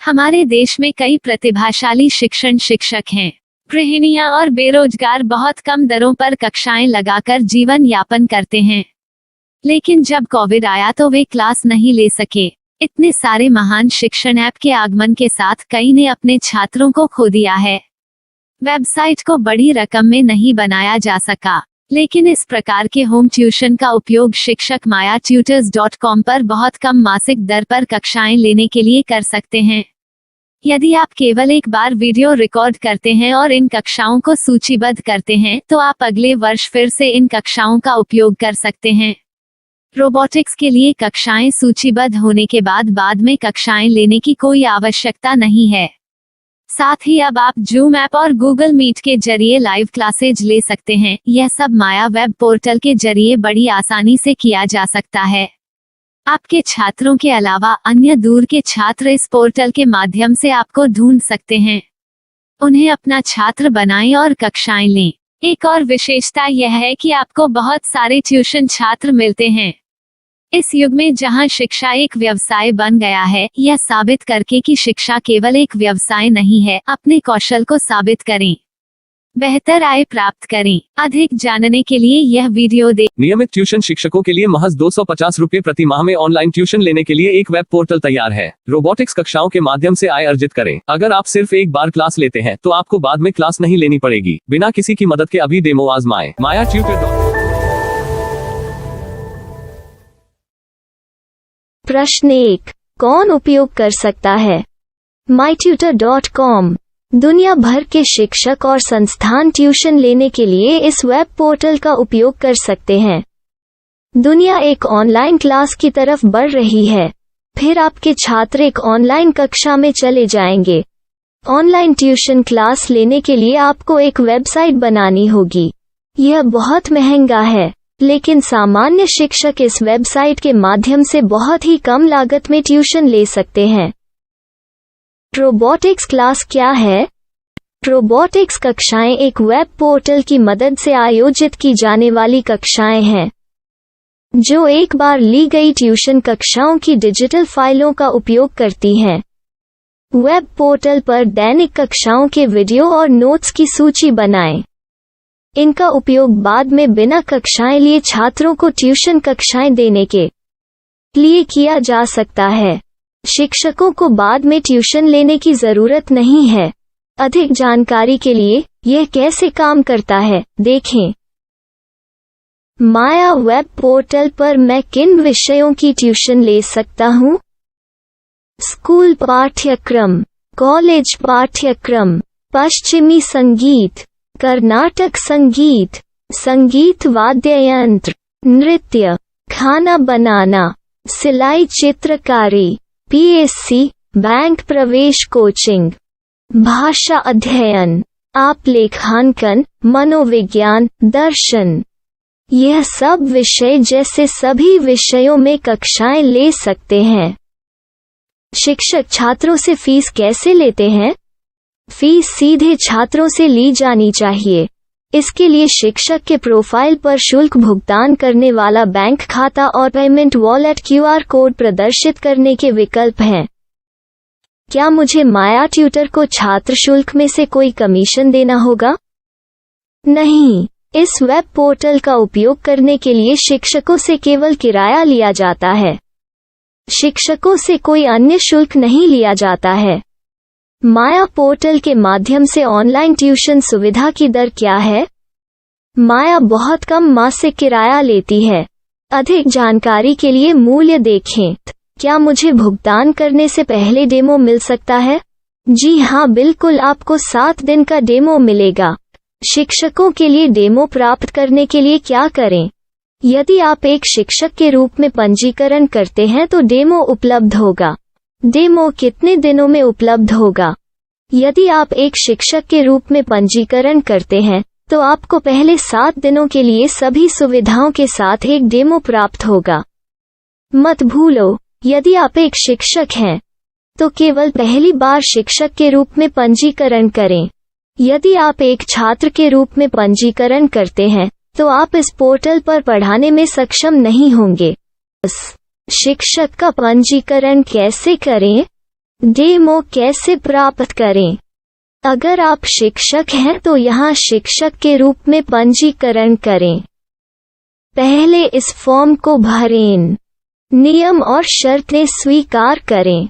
हमारे देश में कई प्रतिभाशाली शिक्षण शिक्षक हैं। गृहिणियां और बेरोजगार बहुत कम दरों पर कक्षाएं लगाकर जीवन यापन करते हैं। लेकिन जब कोविड आया तो वे क्लास नहीं ले सके। इतने सारे महान शिक्षण ऐप के आगमन के साथ कई ने अपने छात्रों को खो दिया है। वेबसाइट को बड़ी रकम में नहीं बनाया जा सका, लेकिन इस प्रकार के होम ट्यूशन का उपयोग शिक्षक myatutors.com पर बहुत कम मासिक दर पर कक्षाएं लेने के लिए कर सकते हैं। यदि आप केवल एक बार वीडियो रिकॉर्ड करते हैं और इन कक्षाओं को सूचीबद्ध करते हैं तो आप अगले वर्ष फिर से इन कक्षाओं का उपयोग कर सकते हैं। रोबोटिक्स के लिए कक्षाएं सूचीबद्ध होने के बाद में कक्षाएं लेने की कोई आवश्यकता नहीं है। साथ ही अब आप जूम ऐप और गूगल मीट के जरिए लाइव क्लासेज ले सकते हैं। यह सब माया वेब पोर्टल के जरिए बड़ी आसानी से किया जा सकता है। आपके छात्रों के अलावा अन्य दूर के छात्र इस पोर्टल के माध्यम से आपको ढूंढ सकते हैं। उन्हें अपना छात्र बनाएं और कक्षाएं लें। एक और विशेषता यह है कि आपको बहुत सारे ट्यूशन छात्र मिलते हैं। इस युग में जहां शिक्षा एक व्यवसाय बन गया है, यह साबित करके कि शिक्षा केवल एक व्यवसाय नहीं है, अपने कौशल को साबित करें, बेहतर आय प्राप्त करें। अधिक जानने के लिए यह वीडियो देखें। नियमित ट्यूशन शिक्षकों के लिए महज 250 रुपए प्रति माह में ऑनलाइन ट्यूशन लेने के लिए एक वेब पोर्टल तैयार है। रोबोटिक्स कक्षाओं के माध्यम से आय अर्जित करें। अगर आप सिर्फ एक बार क्लास लेते हैं तो आपको बाद में क्लास नहीं लेनी पड़ेगी। बिना किसी की मदद के अभी डेमो आजमाएं। myatutors.com। प्रश्न 1, कौन उपयोग कर सकता है? mytutor.com दुनिया भर के शिक्षक और संस्थान ट्यूशन लेने के लिए इस वेब पोर्टल का उपयोग कर सकते हैं। दुनिया एक ऑनलाइन क्लास की तरफ बढ़ रही है। फिर आपके छात्र एक ऑनलाइन कक्षा में चले जाएंगे। ऑनलाइन ट्यूशन क्लास लेने के लिए आपको एक वेबसाइट बनानी होगी। यह बहुत महंगा है, लेकिन सामान्य शिक्षक इस वेबसाइट के माध्यम से बहुत ही कम लागत में ट्यूशन ले सकते हैं। रोबोटिक्स क्लास क्या है? रोबोटिक्स कक्षाएं एक वेब पोर्टल की मदद से आयोजित की जाने वाली कक्षाएं हैं, जो एक बार ली गई ट्यूशन कक्षाओं की डिजिटल फाइलों का उपयोग करती हैं। वेब पोर्टल पर दैनिक कक्षाओं के वीडियो और नोट्स की सूची बनाएं। इनका उपयोग बाद में बिना कक्षाएं लिए छात्रों को ट्यूशन कक्षाएं देने के लिए किया जा सकता है। शिक्षकों को बाद में ट्यूशन लेने की जरूरत नहीं है। अधिक जानकारी के लिए यह कैसे काम करता है, देखें। माया वेब पोर्टल पर मैं किन विषयों की ट्यूशन ले सकता हूँ? स्कूल पाठ्यक्रम, कॉलेज पाठ्यक्रम, पश्चिमी संगीत, कर्नाटक संगीत, संगीत वाद्य यंत्र, नृत्य, खाना बनाना, सिलाई चित्रकारी, पीएससी, बैंक प्रवेश कोचिंग, भाषा अध्ययन, आप लेखांकन, मनोविज्ञान, दर्शन। यह सब विषय जैसे सभी विषयों में कक्षाएं ले सकते हैं। शिक्षक छात्रों से फीस कैसे लेते हैं? फीस सीधे छात्रों से ली जानी चाहिए। इसके लिए शिक्षक के प्रोफाइल पर शुल्क भुगतान करने वाला बैंक खाता और पेमेंट वॉलेट क्यूआर कोड प्रदर्शित करने के विकल्प हैं। क्या मुझे माया ट्यूटर को छात्र शुल्क में से कोई कमीशन देना होगा? नहीं, इस वेब पोर्टल का उपयोग करने के लिए शिक्षकों से केवल किराया लिया जाता है। शिक्षकों से कोई अन्य शुल्क नहीं लिया जाता है। माया पोर्टल के माध्यम से ऑनलाइन ट्यूशन सुविधा की दर क्या है? माया बहुत कम मासिक किराया लेती है। अधिक जानकारी के लिए मूल्य देखें। क्या मुझे भुगतान करने से पहले डेमो मिल सकता है? जी हाँ, बिल्कुल, आपको 7 दिन का डेमो मिलेगा। शिक्षकों के लिए डेमो प्राप्त करने के लिए क्या करें? यदि आप एक शिक्षक के रूप में पंजीकरण करते हैं तो डेमो उपलब्ध होगा। डेमो कितने दिनों में उपलब्ध होगा? यदि आप एक शिक्षक के रूप में पंजीकरण करते हैं तो आपको पहले 7 दिनों के लिए सभी सुविधाओं के साथ एक डेमो प्राप्त होगा। मत भूलो, यदि आप एक शिक्षक हैं तो केवल पहली बार शिक्षक के रूप में पंजीकरण करें। यदि आप एक छात्र के रूप में पंजीकरण करते हैं तो आप इस पोर्टल पर पढ़ाने में सक्षम नहीं होंगे। शिक्षक का पंजीकरण कैसे करें? डेमो कैसे प्राप्त करें? अगर आप शिक्षक हैं तो यहाँ शिक्षक के रूप में पंजीकरण करें। पहले इस फॉर्म को भरें। नियम और शर्तें स्वीकार करें।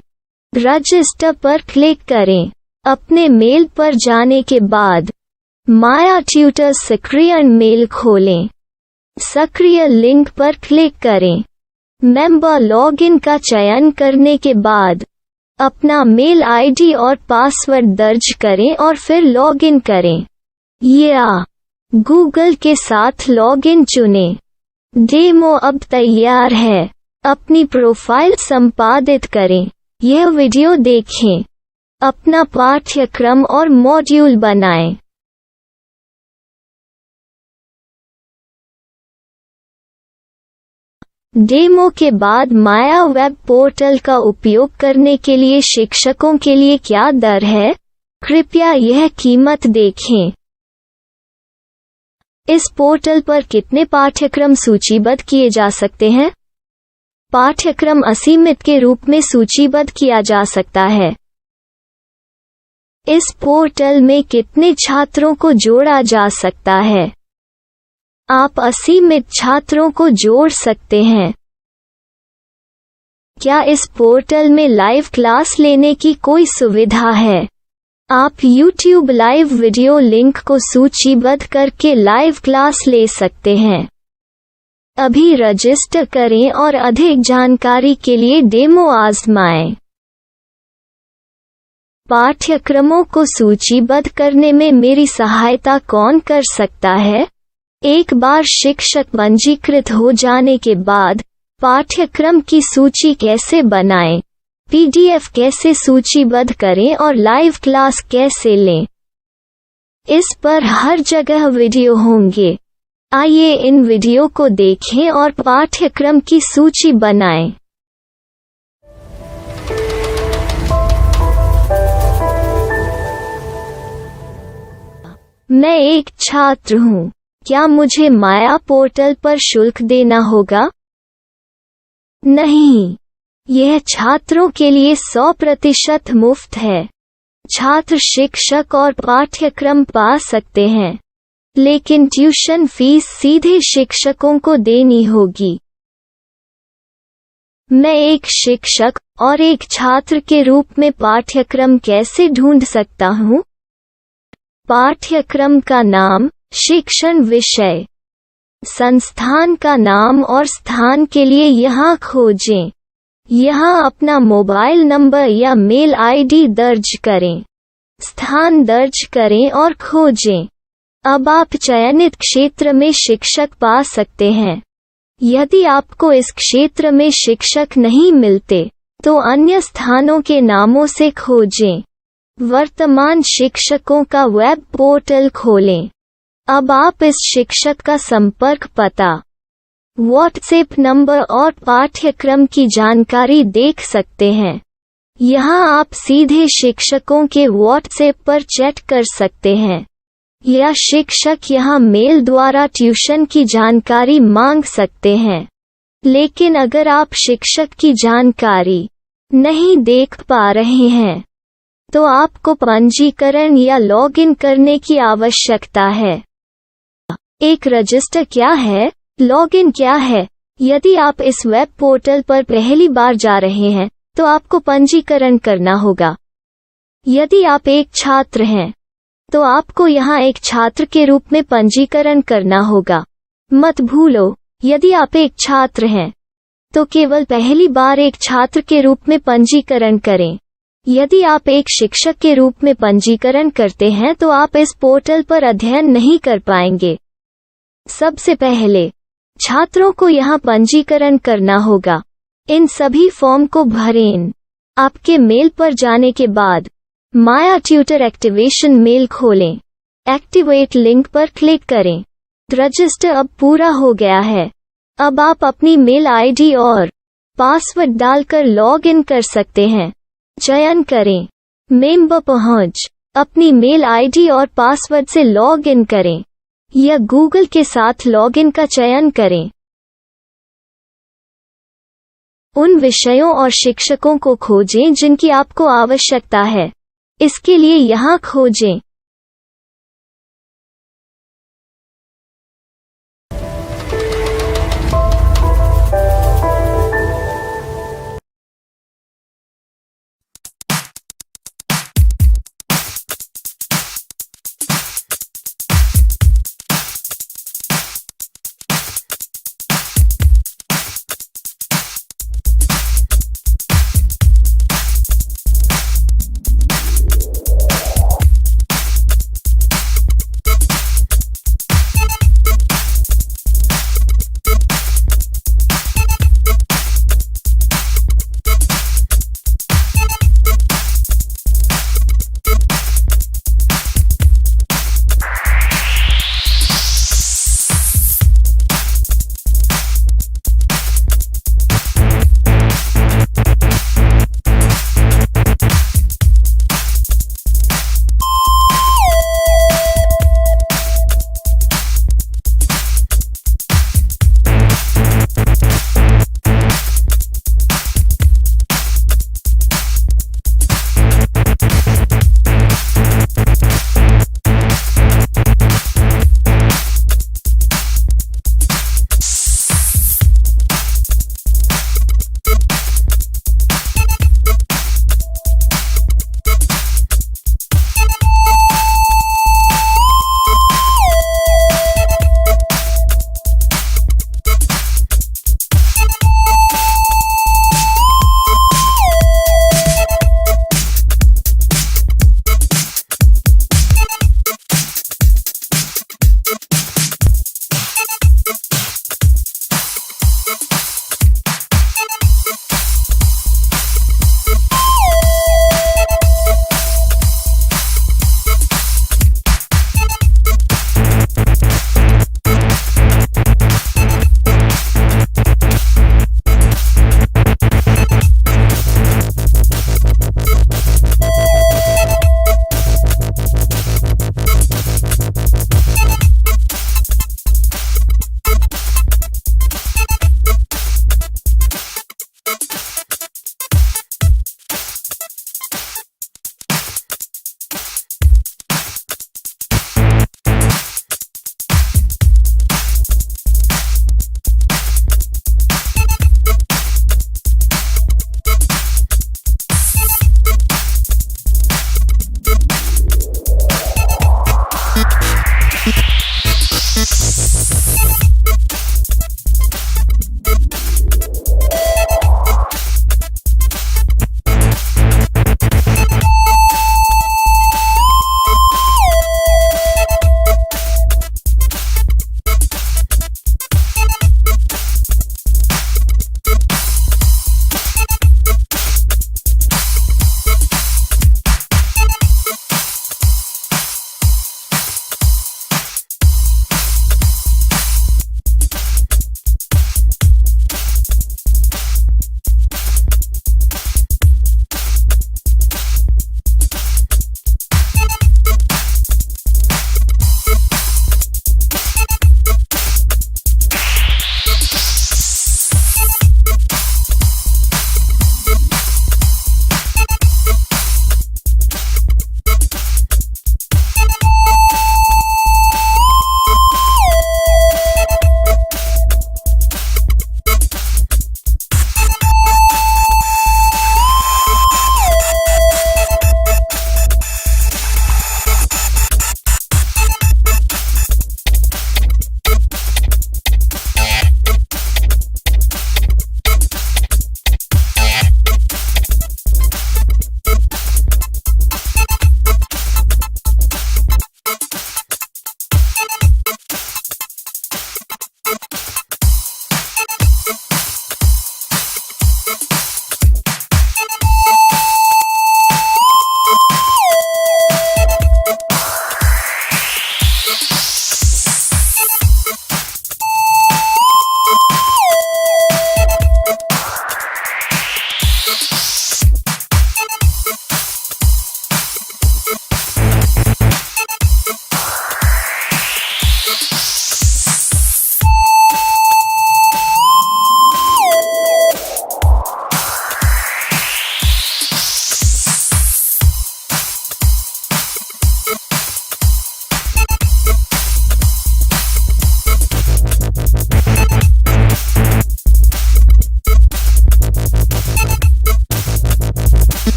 रजिस्टर पर क्लिक करें। अपने मेल पर जाने के बाद माया ट्यूटर सक्रिय मेल खोलें। सक्रिय लिंक पर क्लिक करें। मेंबर लॉगिन का चयन करने के बाद अपना मेल आईडी और पासवर्ड दर्ज करें और फिर लॉगिन करें या गूगल के साथ लॉगिन चुनें। डेमो अब तैयार है। अपनी प्रोफाइल संपादित करें। यह वीडियो देखें। अपना पाठ्यक्रम और मॉड्यूल बनाएं। डेमो के बाद माया वेब पोर्टल का उपयोग करने के लिए शिक्षकों के लिए क्या दर है? कृपया यह कीमत देखें। इस पोर्टल पर कितने पाठ्यक्रम सूचीबद्ध किए जा सकते हैं? पाठ्यक्रम असीमित के रूप में सूचीबद्ध किया जा सकता है। इस पोर्टल में कितने छात्रों को जोड़ा जा सकता है? आप असीमित छात्रों को जोड़ सकते हैं। क्या इस पोर्टल में लाइव क्लास लेने की कोई सुविधा है? आप YouTube लाइव वीडियो लिंक को सूचीबद्ध करके लाइव क्लास ले सकते हैं। अभी रजिस्टर करें और अधिक जानकारी के लिए डेमो आजमाएं। पाठ्यक्रमों को सूचीबद्ध करने में मेरी सहायता कौन कर सकता है? एक बार शिक्षक पंजीकृत हो जाने के बाद पाठ्यक्रम की सूची कैसे बनाएं? PDF कैसे सूचीबद्ध करें और लाइव क्लास कैसे लें? इस पर हर जगह वीडियो होंगे। आइए इन वीडियो को देखें और पाठ्यक्रम की सूची बनाएं। मैं एक छात्र हूँ। क्या मुझे माया पोर्टल पर शुल्क देना होगा? नहीं, यह छात्रों के लिए 100% मुफ्त है। छात्र शिक्षक और पाठ्यक्रम पा सकते हैं, लेकिन ट्यूशन फीस सीधे शिक्षकों को देनी होगी। मैं एक शिक्षक और एक छात्र के रूप में पाठ्यक्रम कैसे ढूंढ सकता हूँ? पाठ्यक्रम का नाम, शिक्षण विषय, संस्थान का नाम और स्थान के लिए यहाँ खोजें। यहाँ अपना मोबाइल नंबर या मेल आईडी दर्ज करें। स्थान दर्ज करें और खोजें। अब आप चयनित क्षेत्र में शिक्षक पा सकते हैं। यदि आपको इस क्षेत्र में शिक्षक नहीं मिलते, तो अन्य स्थानों के नामों से खोजें। वर्तमान शिक्षकों का वेब पोर्टल खोलें। अब आप इस शिक्षक का संपर्क पता, व्हाट्सएप नंबर और पाठ्यक्रम की जानकारी देख सकते हैं। यहाँ आप सीधे शिक्षकों के व्हाट्सएप पर चैट कर सकते हैं या शिक्षक यहाँ मेल द्वारा ट्यूशन की जानकारी मांग सकते हैं। लेकिन अगर आप शिक्षक की जानकारी नहीं देख पा रहे हैं, तो आपको पंजीकरण या लॉगिन करने की आवश्यकता है। एक रजिस्टर क्या है? लॉगिन क्या है? यदि आप इस वेब पोर्टल पर पहली बार जा रहे हैं, तो आपको पंजीकरण करना होगा। यदि आप एक छात्र हैं, तो आपको यहाँ एक छात्र के रूप में पंजीकरण करना होगा। मत भूलो, यदि आप एक छात्र हैं, तो केवल पहली बार एक छात्र के रूप में पंजीकरण करें। यदि आप एक शिक्षक के रूप में पंजीकरण करते हैं, तो आप इस पोर्टल पर अध्ययन नहीं कर पाएंगे। सबसे पहले छात्रों को यहाँ पंजीकरण करना होगा। इन सभी फॉर्म को भरें। आपके मेल पर जाने के बाद माया ट्यूटर एक्टिवेशन मेल खोलें। एक्टिवेट लिंक पर क्लिक करें। रजिस्टर अब पूरा हो गया है। अब आप अपनी मेल आईडी और पासवर्ड डालकर लॉग इन कर सकते हैं। चयन करें मेंबर पहुंच। अपनी मेल आईडी और पासवर्ड से लॉग इन करें या गूगल के साथ लॉगिन का चयन करें। उन विषयों और शिक्षकों को खोजें जिनकी आपको आवश्यकता है। इसके लिए यहाँ खोजें।